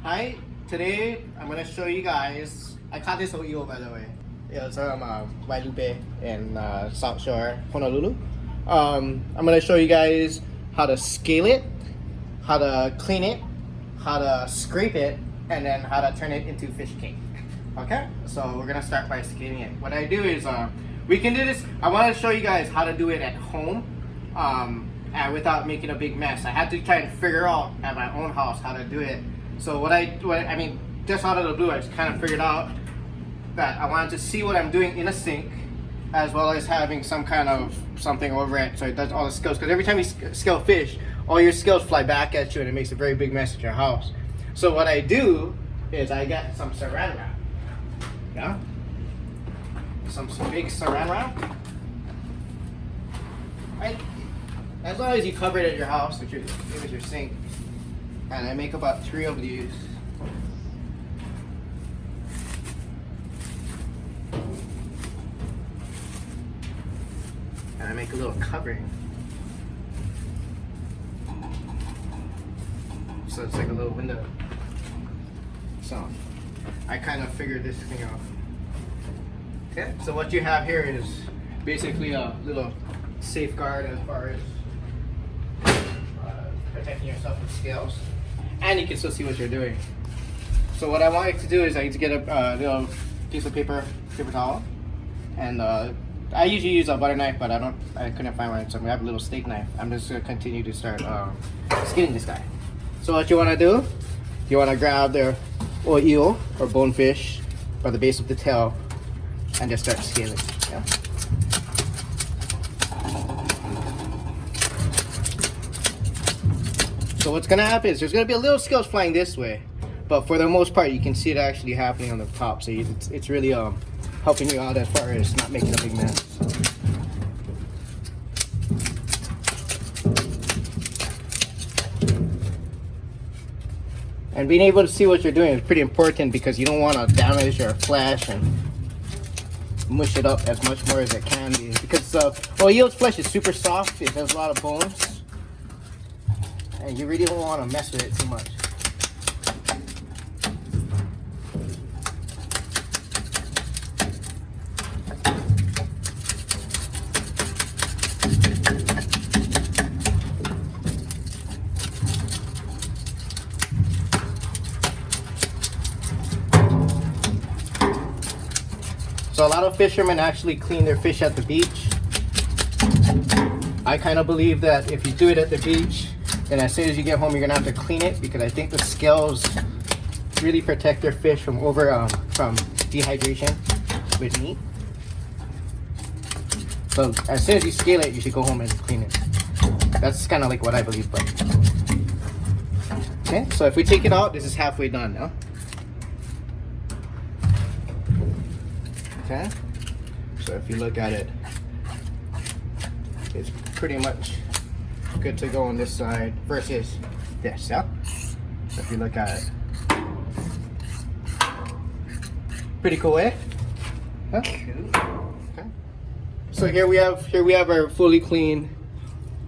Hi, today I'm gonna show you guys. I caught this Oahu, by the way. Yeah, it's from Wailupe in South Shore, Honolulu. I'm gonna show you guys how to scale it, how to clean it, how to scrape it, and then how to turn it into fish cake. Okay, so we're gonna start by scaling it. What I do is we can do this. I want to show you guys how to do it at home, and without making a big mess. I had to try and figure out at my own house how to do it. So what I mean, just out of the blue, I just kind of figured out that I wanted to see what I'm doing in a sink, as well as having some kind of something over it, so it does all the scales. Because every time you scale fish, all your scales fly back at you, and it makes a very big mess at your house. So what I do is I get some saran wrap. Yeah, some big saran wrap. Right, as long as you cover it at your house with your sink. And I make about 3 of these. And I make a little covering. So it's like a little window. So I kind of figured this thing out. Okay, so what you have here is basically a little safeguard as far as protecting yourself from scales. And you can still see what you're doing. So what I want you to do is I need to get a little piece of paper towel, and I usually use a butter knife, but I couldn't find one, so I'm gonna have a little steak knife. I'm just gonna continue to start skinning this guy. So what you want to do, you want to grab the eel or bonefish by the base of the tail and just start scaling. Yeah. So what's gonna happen is there's gonna be a little scales flying this way, but for the most part you can see it actually happening on the top. So it's really helping you out as far as not making a big mess. And being able to see what you're doing is pretty important, because you don't want to damage your flesh and mush it up as much more as it can be. Because eel's flesh is super soft, it has a lot of bones. And you really don't want to mess with it too much. So a lot of fishermen actually clean their fish at the beach. I kind of believe that if you do it at the beach, and as soon as you get home, you're gonna have to clean it, because I think the scales really protect their fish from dehydration with meat. So as soon as you scale it, you should go home and clean it. That's kind of like what I believe. But okay, so if we take it out, this is halfway done now. Okay, so if you look at it, it's pretty much good to go on this side versus this. Yeah, so if you look at it, pretty cool, eh? Huh? Okay, so here we have our fully clean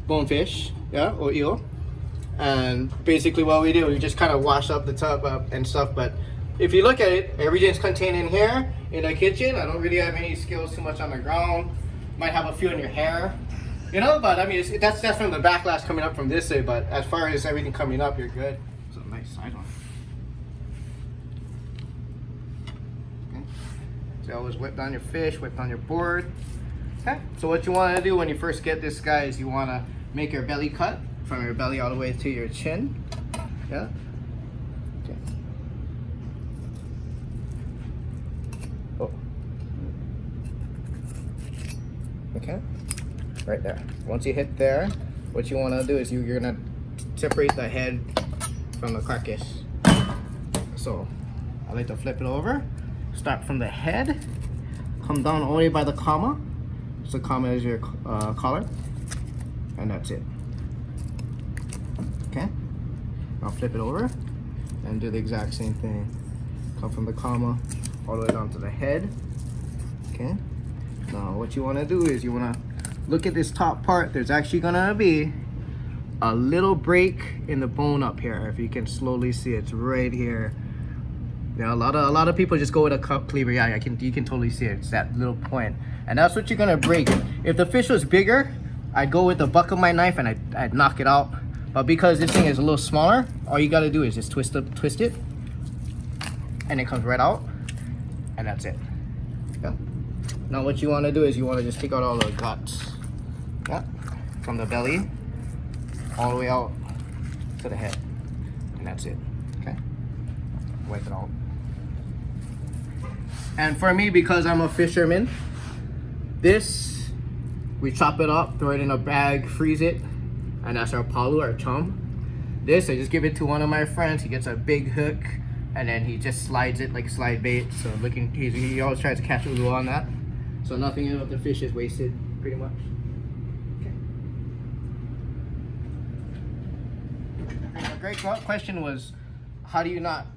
bonefish, yeah, or eel. And basically what we do, we just kind of wash up the tub up and stuff. But if you look at it, everything's contained in here in the kitchen. I don't really have any scales too much on the ground. Might have a few in your hair. You know, but I mean, that's from the backlash coming up from this way, but as far as everything coming up, you're good. So nice side one. Okay. So always whip down your fish, whip down your board. Okay, so what you want to do when you first get this guy is you want to make your belly cut from your belly all the way to your chin. Yeah. Okay. Oh. Okay. Right there. Once you hit there, what you want to do is you're gonna separate the head from the carcass. So I like to flip it over, start from the head, come down only by the comma. So comma is your collar, and that's it. Okay, I'll flip it over and do the exact same thing. Come from the comma all the way down to the head. Okay, now what you want to do is you want to look at this top part. There's actually gonna be a little break in the bone up here. If you can slowly see, it's right here. You know, a lot of people just go with a cup cleaver. Yeah, you can totally see it. It's that little point, and that's what you're gonna break. If the fish was bigger, I'd go with the buck of my knife and I'd knock it out. But because this thing is a little smaller, all you gotta do is just twist it, and it comes right out, and that's it. Yeah. Now what you wanna do is you wanna just take out all the guts. Yeah. From the belly, all the way out to the head, and that's it. Okay. Wipe it out. And for me, because I'm a fisherman, this, we chop it up, throw it in a bag, freeze it, and that's our palu, our chum. This, I just give it to one of my friends. He gets a big hook, and then he just slides it like slide bait. So he always tries to catch a lure on that. So nothing of the fish is wasted, pretty much. Okay. A great question was, how do you not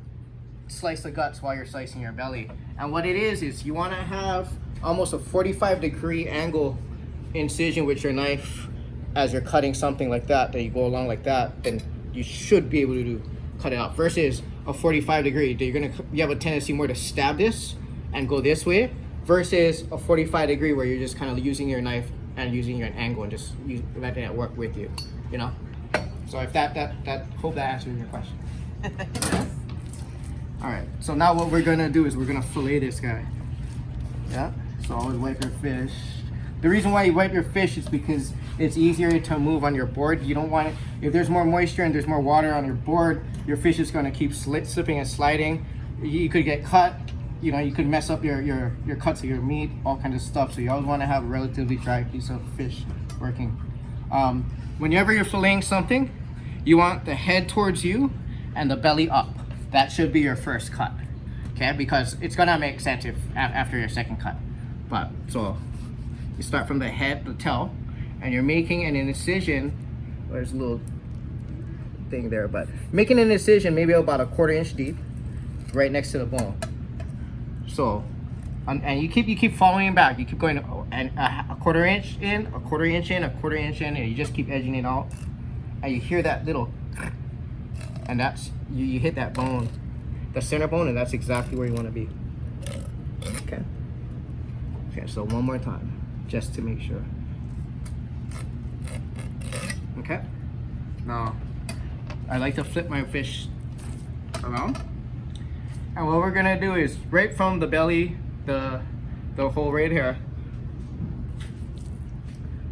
slice the guts while you're slicing your belly? And what it is you want to have almost a 45-degree angle incision with your knife as you're cutting something like that you go along like that, then you should be able to cut it out. Versus a 45-degree, you have a tendency more to stab this and go this way, versus a 45-degree where you're just kind of using your knife and using your angle and just letting it work with you, you know. So if that hope that answers your question. All right, so now what we're gonna do is we're gonna fillet this guy. Yeah, so always wipe your fish. The reason why you wipe your fish is because it's easier to move on your board. You don't want it, if there's more moisture and there's more water on your board, your fish is gonna keep slipping and sliding. You could get cut, you know, you could mess up your cuts of your meat, all kinds of stuff. So you always wanna have a relatively dry piece of fish working. Whenever you're filleting something, you want the head towards you and the belly up. That should be your first cut, okay? Because it's gonna make sense if after your second cut. But so you start from the head, the tail, and you're making an incision. There's a little thing there, but making an incision maybe about a 1/4 inch deep, right next to the bone. So, and you keep following back. You keep going, and a 1/4 inch in, a 1/4 inch in, a 1/4 inch in, and you just keep edging it out, and you hear that little. And that's, you hit that bone, the center bone, and that's exactly where you want to be. Okay. Okay, so one more time, just to make sure. Okay. Now, I like to flip my fish around. And what we're gonna do is, right from the belly, the hole right here,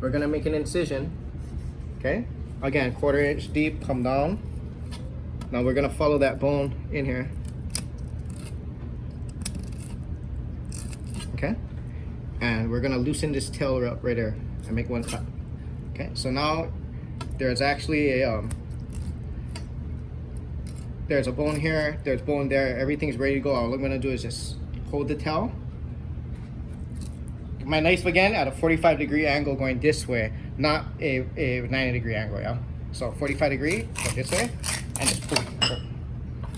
we're gonna make an incision. Okay. Again, 1/4 inch deep, come down. Now we're gonna follow that bone in here. Okay, and we're gonna loosen this tail up right there and make one cut. Okay, so now there's actually a there's a bone here, there's bone there, everything's ready to go. All I'm gonna do is just hold the tail. My knife again at a 45-degree angle going this way, not a 90-degree angle, yeah? So 45-degree, go this way, and just pull.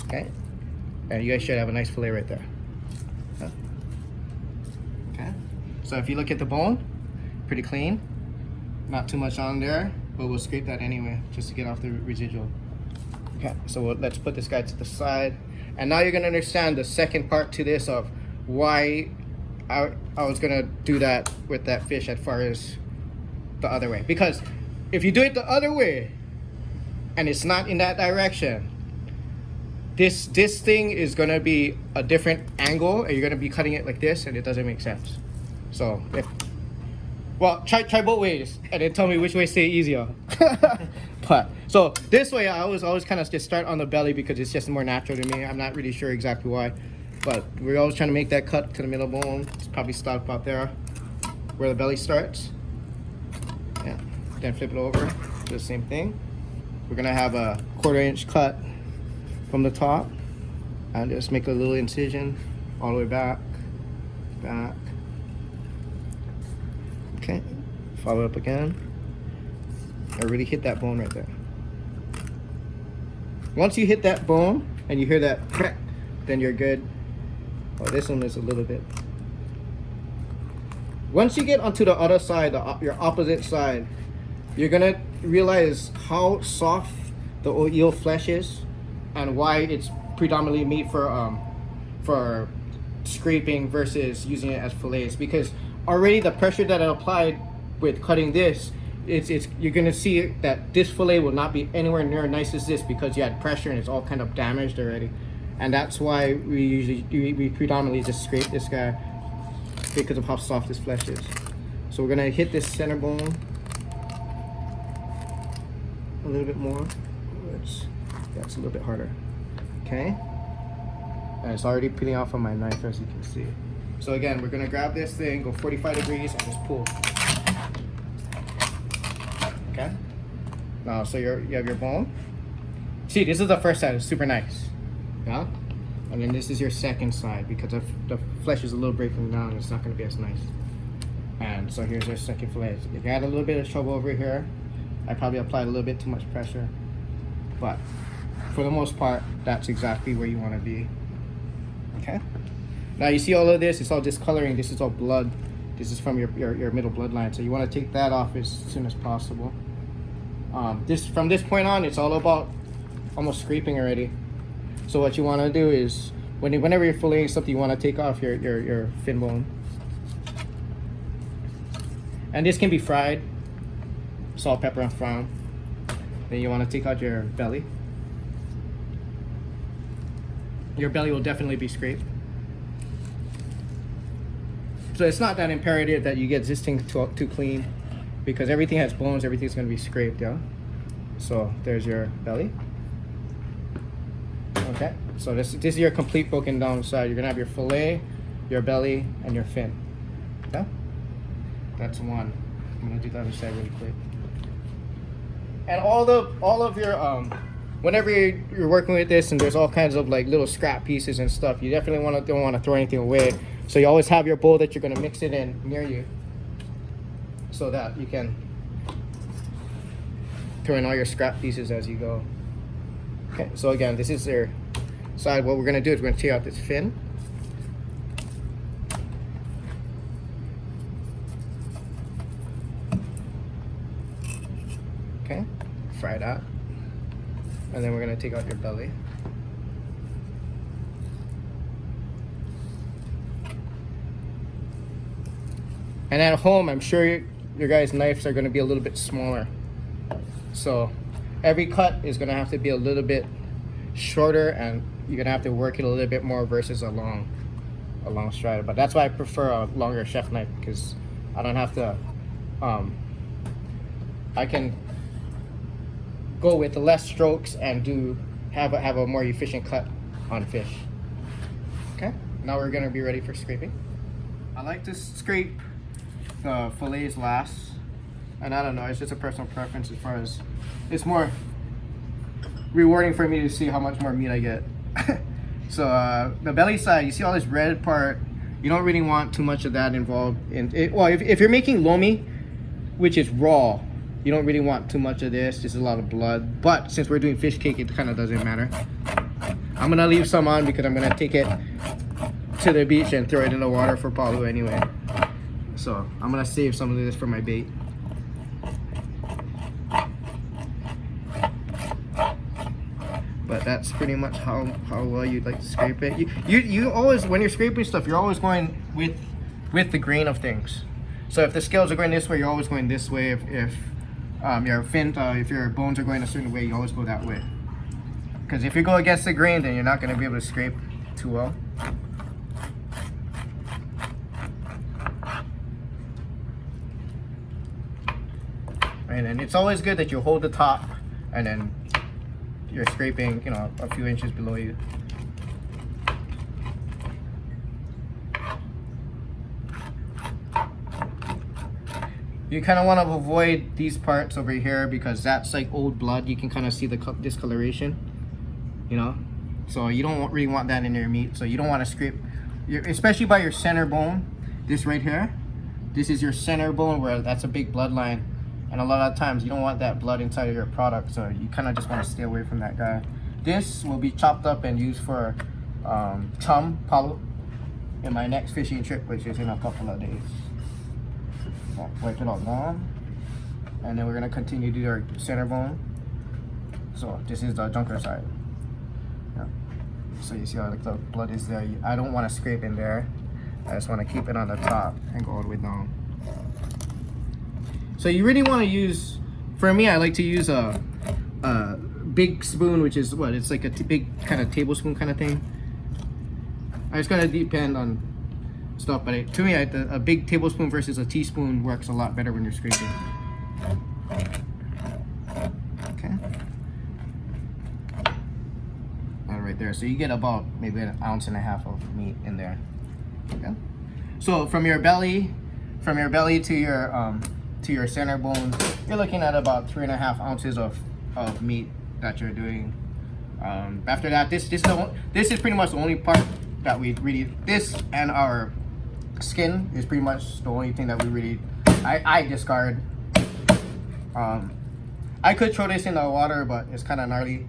Okay? And you guys should have a nice fillet right there. Okay? So if you look at the bone, pretty clean. Not too much on there, but we'll scrape that anyway, just to get off the residual. Okay, so let's put this guy to the side. And now you're gonna understand the second part to this of why I was gonna do that with that fish as far as the other way. Because if you do it the other way, and it's not in that direction, this thing is gonna be a different angle, and you're gonna be cutting it like this, and it doesn't make sense. So try both ways, and then tell me which way stay easier. But so this way, I always kind of just start on the belly because it's just more natural to me. I'm not really sure exactly why, but we're always trying to make that cut to the middle bone. It's probably stop about there, where the belly starts. Yeah, then flip it over, do the same thing. We're gonna have a 1/4 inch cut from the top, and just make a little incision all the way back. Okay, follow up again. I really hit that bone right there. Once you hit that bone and you hear that crack, then you're good. Oh, this one is a little bit. Once you get onto the other side, your opposite side, you're gonna realize how soft the eel flesh is and why it's predominantly made for scraping versus using it as fillets, because already the pressure that I applied with cutting this, it's you're gonna see that this fillet will not be anywhere near nice as this because you had pressure and it's all kind of damaged already. And that's why we predominantly just scrape this guy because of how soft this flesh is. So we're gonna hit this center bone a little bit more. That's a little bit harder. Okay. And it's already peeling off on my knife, as you can see. So again, we're gonna grab this thing, go 45 degrees, and just pull. Okay. Now, so you have your bone. See, this is the first side. It's super nice. Yeah. And then this is your second side because the flesh is a little breaking down. It's not gonna be as nice. And so here's our second fillet. You got a little bit of trouble over here. I probably applied a little bit too much pressure, but for the most part, that's exactly where you want to be. Okay. Now you see all of this, it's all discoloring. This is all blood. This is from your middle bloodline. So you want to take that off as soon as possible. From this point on, it's all about almost scraping already. So what you want to do is, whenever you're filleting something, you want to take off your fin bone. And this can be fried, salt, pepper, and frown. Then you want to take out your belly. Your belly will definitely be scraped. So it's not that imperative that you get this thing too clean, because everything has bones, everything's going to be scraped, yeah? So there's your belly. Okay, so this is your complete broken down side. You're going to have your fillet, your belly, and your fin. Okay? That's one. I'm going to do the other side really quick. And all of your whenever you're working with this and there's all kinds of like little scrap pieces and stuff, you definitely don't want to throw anything away. So you always have your bowl that you're going to mix it in near you, so that you can throw in all your scrap pieces as you go. Okay, so again, this is their side. What we're going to do is we're going to take out this fin. Okay, fry that. And then we're going to take out your belly. And at home, I'm sure your guys' knives are going to be a little bit smaller. So every cut is going to have to be a little bit shorter, and you're going to have to work it a little bit more versus a long strider. But that's why I prefer a longer chef knife, because I don't have to, I can go with less strokes and have a more efficient cut on fish. Okay, now we're going to be ready for scraping. I like to scrape the fillets last, and I don't know, it's just a personal preference as far as it's more rewarding for me to see how much more meat I get. So the belly side, you see all this red part, you don't really want too much of that involved in it. Well, if you're making lomi, which is raw, you don't really want too much of this. There's a lot of blood, but since we're doing fish cake, it kind of doesn't matter. I'm gonna leave some on because I'm gonna take it to the beach and throw it in the water for palu anyway. So I'm gonna save some of this for my bait. But that's pretty much how well you'd like to scrape it. You always, when you're scraping stuff, you're always going with the grain of things. So if the scales are going this way, you're always going this way. If your fin, if your bones are going a certain way, you always go that way. Because if you go against the grain, then you're not going to be able to scrape too well. And it's always good that you hold the top and then you're scraping, a few inches below you. You kind of want to avoid these parts over here because that's like old blood. You can kind of see the discoloration, so you don't really want that in your meat. So you don't want to scrape, especially by your center bone. This right here, this is your center bone where that's a big bloodline. And a lot of times you don't want that blood inside of your product, so you kind of just want to stay away from that guy. This will be chopped up and used for chum palu in my next fishing trip, which is in a couple of days. Wipe it all down. And then we're gonna continue to do our center bone. So this is the junker side. Yeah. So you see how like the blood is there. I don't want to scrape in there. I just want to keep it on the top and go all the way down. So you really want to use, for me, I like to use a big spoon, which is what, it's like a big kind of tablespoon kind of thing. It's gonna depend on stuff, but to me, a big tablespoon versus a teaspoon works a lot better when you're scraping. Okay. And right there, so you get about maybe 1.5 ounces of meat in there. Okay. So from your belly to your center bone, you're looking at about 3.5 ounces of meat that you're doing. After that, this is pretty much the only part that we really, this and our skin is pretty much the only thing that we really, I discard. I could throw this in the water, but it's kind of gnarly.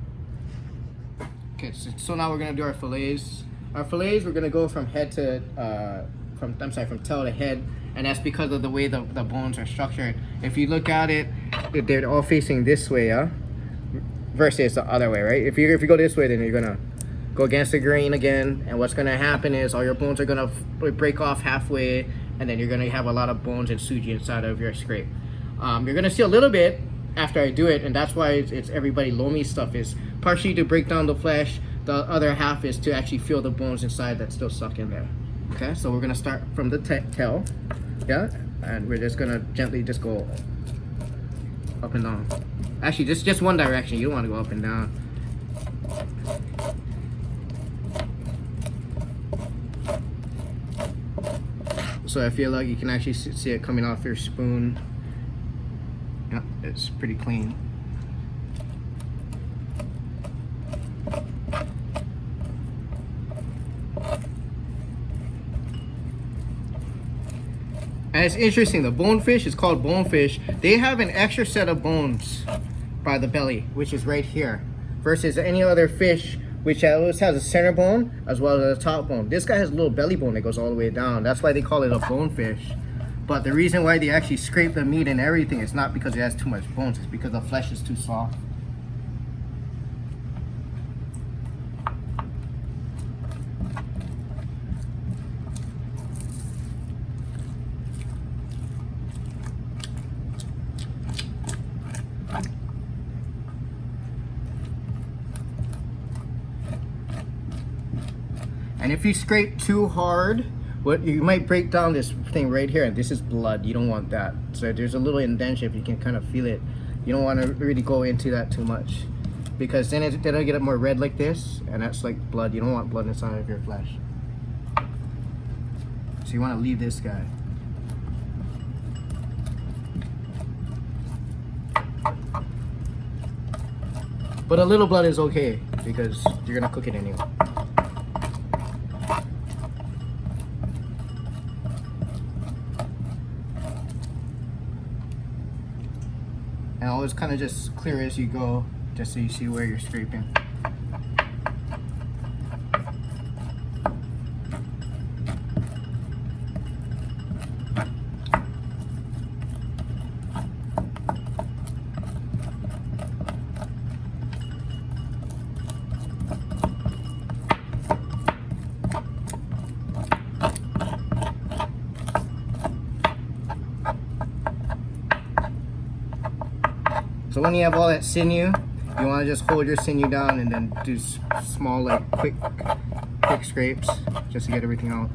Okay, so now we're gonna do our fillets. Our fillets, we're gonna go from head to from tail to head, and that's because of the way the bones are structured. If you look at it, they're all facing this way, versus the other way, right? If you go this way, then you're gonna go against the grain again, and what's gonna happen is all your bones are gonna break off halfway, and then you're gonna have a lot of bones and suji inside of your scrape. You're gonna see a little bit after I do it, and that's why it's everybody lomi stuff is partially to break down the flesh. The other half is to actually feel the bones inside that still suck in there. Okay, so we're gonna start from the tail, yeah, and we're just gonna gently just go up and down. Actually, just one direction. You don't want to go up and down. So I feel like you can actually see it coming off your spoon. Yeah, it's pretty clean. And it's interesting, the bonefish is called bonefish. They have an extra set of bones by the belly, which is right here, versus any other fish, which always has a center bone as well as a top bone. This guy has a little belly bone that goes all the way down. That's why they call it a bonefish. But the reason why they actually scrape the meat and everything is not because it has too much bones, it's because the flesh is too soft. And if you scrape too hard, you might break down this thing right here, and this is blood. You don't want that. So there's a little indentation, if you can kind of feel it. You don't want to really go into that too much, because then it'll get more red like this, and that's like blood. You don't want blood inside of your flesh. So you want to leave this guy. But a little blood is okay, because you're gonna cook it anyway. And always kind of just clear as you go, just so you see where you're scraping. So when you have all that sinew, you want to just hold your sinew down and then do small, like quick scrapes just to get everything out.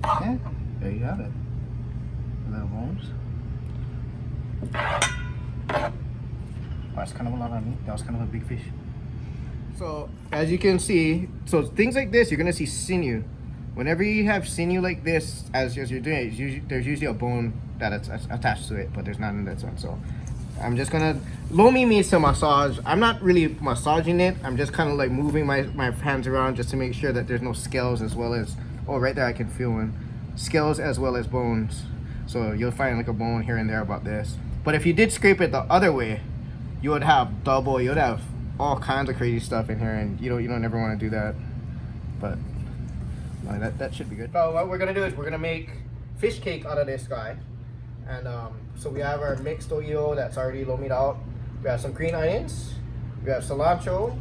Okay, there you have it. Little bones. Oh, that's kind of a lot of meat. That was kind of a big fish. So as you can see, so things like this, you're gonna see sinew. Whenever you have sinew like this, as you're doing it, there's usually a bone that's attached to it, but there's not in that one. So I'm just gonna, lomi means to massage. I'm not really massaging it. I'm just kind of like moving my hands around just to make sure that there's no scales, as well as, oh, right there I can feel one. scales as well as bones. So you'll find like a bone here and there about this. But if you did scrape it the other way, you would have double. You would have all kinds of crazy stuff in here, and you don't ever want to do that. But that should be good. So what we're gonna do is we're gonna make fish cake out of this guy. And so we have our mixed oil that's already lomied out. We have some green onions. We have cilantro.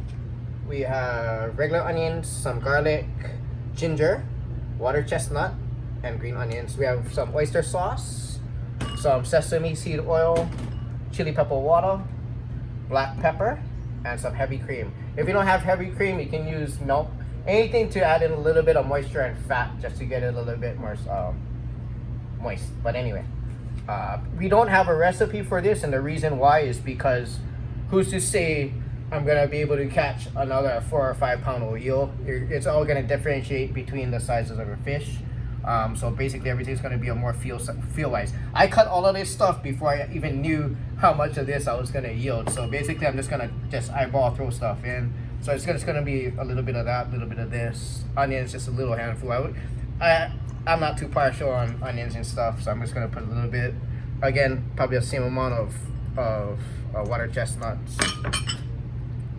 We have regular onions, some garlic, ginger, water chestnut, and green onions. We have some oyster sauce, some sesame seed oil, chili pepper water, black pepper, and some heavy cream. If you don't have heavy cream, you can use milk. Anything to add in a little bit of moisture and fat just to get it a little bit more moist. But anyway, we don't have a recipe for this, and the reason why is because who's to say I'm gonna be able to catch another 4 or 5 pound eel. It's all gonna differentiate between the sizes of the fish. So basically everything's gonna be a more feel wise. I cut all of this stuff before I even knew how much of this I was gonna yield. So basically I'm just gonna eyeball throw stuff in. So it's gonna be a little bit of that, a little bit of this. Onions, just a little handful. I'm not too partial on onions and stuff, so I'm just gonna put a little bit. Again, probably the same amount of water chestnuts.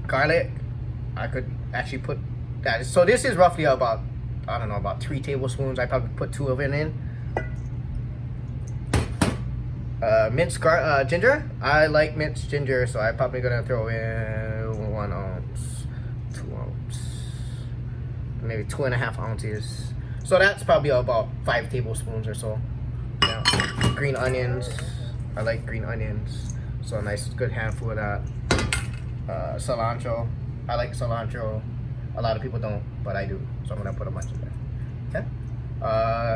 Garlic, I could actually put that. So this is roughly about, I don't know, about 3 tablespoons. I probably put 2 of it in. Minced ginger. I like minced ginger, so I'm probably gonna throw in 1 ounce, 2 ounce, maybe 2.5 ounces. So that's probably about 5 tablespoons or so. Yeah. Green onions. I like green onions, so a nice good handful of that. Cilantro. I like cilantro. A lot of people don't, but I do, so I'm gonna put a bunch in there. Okay.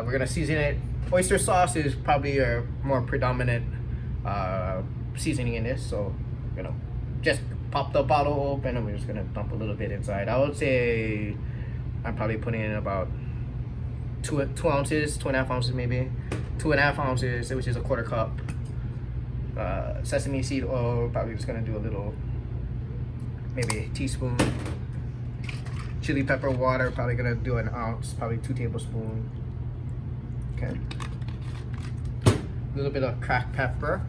We're gonna season it. Oyster sauce is probably a more predominant seasoning in this, so just pop the bottle open and we're just gonna dump a little bit inside. I would say I'm probably putting in about 2 ounces, 2.5 ounces maybe. 2.5 ounces, which is a 1/4 cup. Sesame seed oil, probably just gonna do a little, maybe a teaspoon. Chili pepper water, probably gonna do 1 ounce, probably 2 tablespoons. Okay. A little bit of cracked pepper.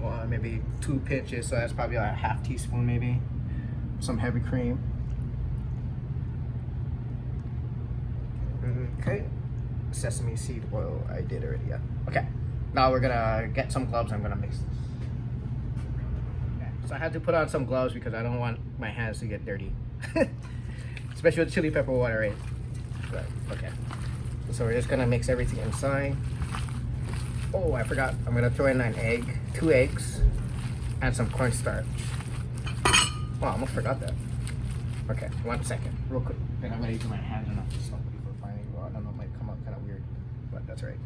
Well, maybe 2 pinches, so that's probably a 1/2 teaspoon maybe. Some heavy cream. Okay. Sesame seed oil, I did already, yeah. Okay. Now we're gonna get some gloves. I'm gonna mix this. Okay. So I had to put on some gloves because I don't want my hands to get dirty. Especially with chili pepper water, right? But, okay. So we're just gonna mix everything inside. Oh, I forgot. I'm gonna throw in an egg, 2 eggs, and some cornstarch. Oh, I almost forgot that. Okay, 1 second, real quick. Then I'm gonna use my hands and not just somebody for finding. Well, I don't know, it might come out kind of weird, but that's right.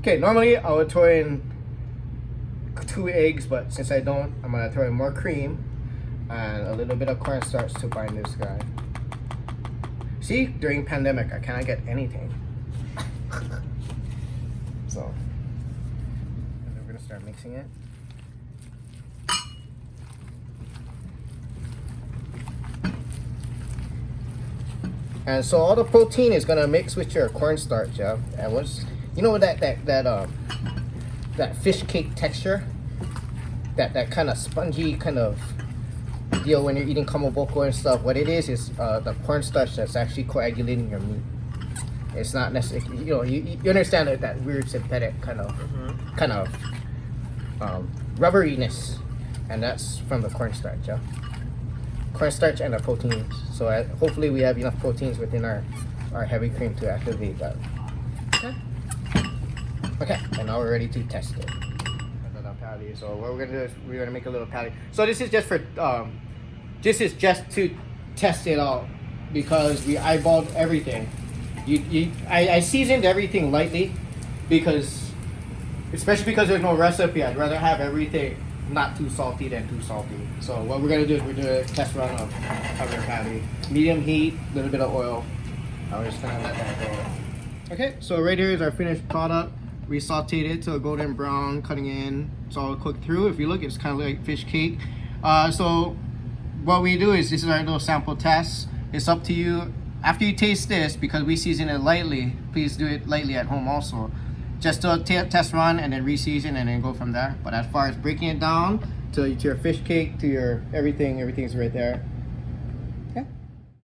Okay, normally I would throw in 2 eggs, but since I don't, I'm gonna throw in more cream and a little bit of cornstarch to bind this guy. See, during pandemic, I cannot get anything. So, and then we're gonna start mixing it. And so all the protein is gonna mix with your cornstarch, yeah. And once you know that fish cake texture, that kind of spongy kind of deal when you're eating kamaboko and stuff. What it is the cornstarch that's actually coagulating your meat. It's not necessarily, you understand that weird synthetic kind of rubberiness, and that's from the cornstarch, yeah. Cornstarch and the proteins. So hopefully we have enough proteins within our heavy cream to activate that. Okay, and now we're ready to test it. So what we're gonna do is we're gonna make a little patty. So this is just to test it out because we eyeballed everything. I seasoned everything lightly especially because there's no recipe. I'd rather have everything not too salty than too salty. So what we're gonna do is we're doing a test run of our patty. Medium heat, a little bit of oil. I'm just gonna let that go. Okay, so right here is our finished product. We sauteed it to a golden brown, cutting in. It's all cooked through. If you look, it's kind of like fish cake. So what we do is, this is our little sample test. It's up to you. After you taste this, because we season it lightly, please do it lightly at home also. Just do a test run and then re-season and then go from there. But as far as breaking it down to your fish cake, to your everything's right there.